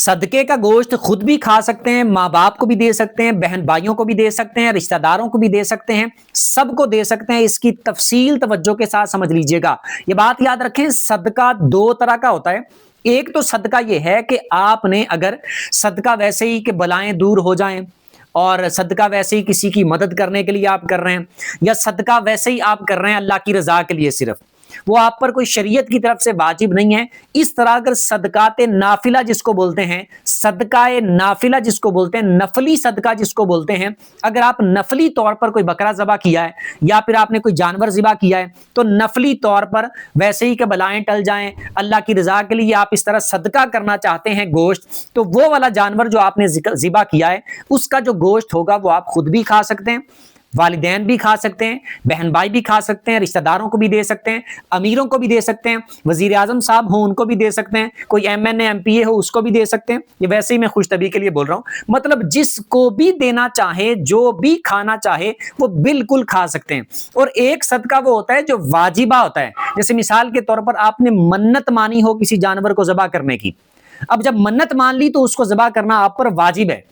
सदके का गोश्त खुद भी खा सकते हैं, माँ बाप को भी दे सकते हैं, बहन भाइयों को भी दे सकते हैं, रिश्तेदारों को भी दे सकते हैं, सबको दे सकते हैं। इसकी तफसील तवज्जो के साथ समझ लीजिएगा। ये बात याद रखें, सदका दो तरह का होता है। एक तो सदका ये है कि आपने अगर सदका वैसे ही कि बलाएं दूर हो जाएं, और सदका वैसे ही किसी की मदद करने के लिए आप कर रहे हैं, या सदका वैसे ही आप कर रहे हैं अल्लाह की रजा के लिए, सिर्फ वो आप पर कोई शरीयत की तरफ से वाजिब नहीं है। इस तरह अगर सदकाते नाफिला जिसको बोलते हैं, सदकाए नाफिला जिसको बोलते हैं, नफली सदका जिसको बोलते हैं, अगर आप नफली तौर पर कोई बकरा ज़बा किया है या फिर आपने कोई जानवर ज़बा किया है, तो नफली तौर पर वैसे ही कि बलाएं टल जाएं, अल्लाह की रजा के लिए आप इस तरह सदका करना चाहते हैं गोश्त, तो वो वाला जानवर जो आपने ज़बा किया है उसका जो गोश्त होगा वो आप खुद भी खा सकते हैं, वालिदैन भी खा सकते हैं, बहन भाई भी खा सकते हैं, रिश्तेदारों को भी दे सकते हैं, अमीरों को भी दे सकते हैं, वजीर आजम साहब हो उनको भी दे सकते हैं, कोई MNA MPA हो उसको भी दे सकते हैं। ये वैसे ही मैं खुशतबी के लिए बोल रहा हूँ, मतलब जिसको भी देना चाहे, जो भी खाना चाहे वो बिल्कुल खा सकते हैं। और एक सदका वो होता है जो वाजिबा होता है, जैसे मिसाल के तौर पर आपने मन्नत मानी हो किसी जानवर को ज़बा करने की, अब जब मन्नत मान ली तो उसको ज़बा करना आप पर वाजिब है।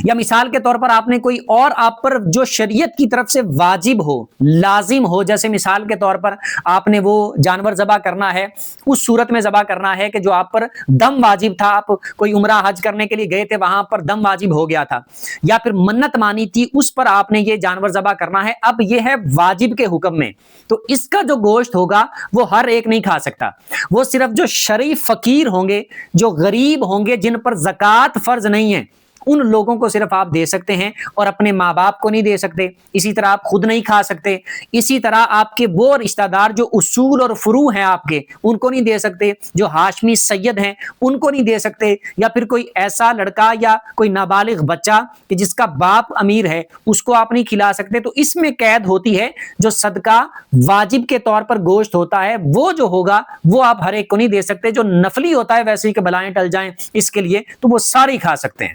या मिसाल के तौर पर आपने कोई और आप पर जो शरीयत की तरफ से वाजिब हो, लाजिम हो, जैसे मिसाल के तौर पर आपने वो जानवर ज़बा करना है, उस सूरत में ज़बा करना है कि जो आप पर दम वाजिब था, आप कोई उम्रा हज करने के लिए गए थे, वहां पर दम वाजिब हो गया था, या फिर मन्नत मानी थी, उस पर आपने ये जानवर ज़बा करना है, अब ये है वाजिब के हुक्म में, तो इसका जो गोश्त होगा वो हर एक नहीं खा सकता। वो सिर्फ जो शरई फकीर होंगे, जो गरीब होंगे, जिन पर ज़कात फर्ज नहीं है, उन लोगों को सिर्फ आप दे सकते हैं, और अपने माँ बाप को नहीं दे सकते। इसी तरह आप खुद नहीं खा सकते। इसी तरह आपके वो रिश्तेदार जो उसूल और फुरू हैं आपके, उनको नहीं दे सकते। जो हाशमी सैयद हैं उनको नहीं दे सकते। या फिर कोई ऐसा लड़का या कोई नाबालिग बच्चा कि जिसका बाप अमीर है, उसको आप नहीं खिला सकते। तो इसमें कैद होती है। जो सदका वाजिब के तौर पर गोश्त होता है वो जो होगा वो आप हर एक को नहीं दे सकते। जो नफली होता है वैसे ही कि बलाएं टल जाएं इसके लिए, तो वो सारे खा सकते हैं।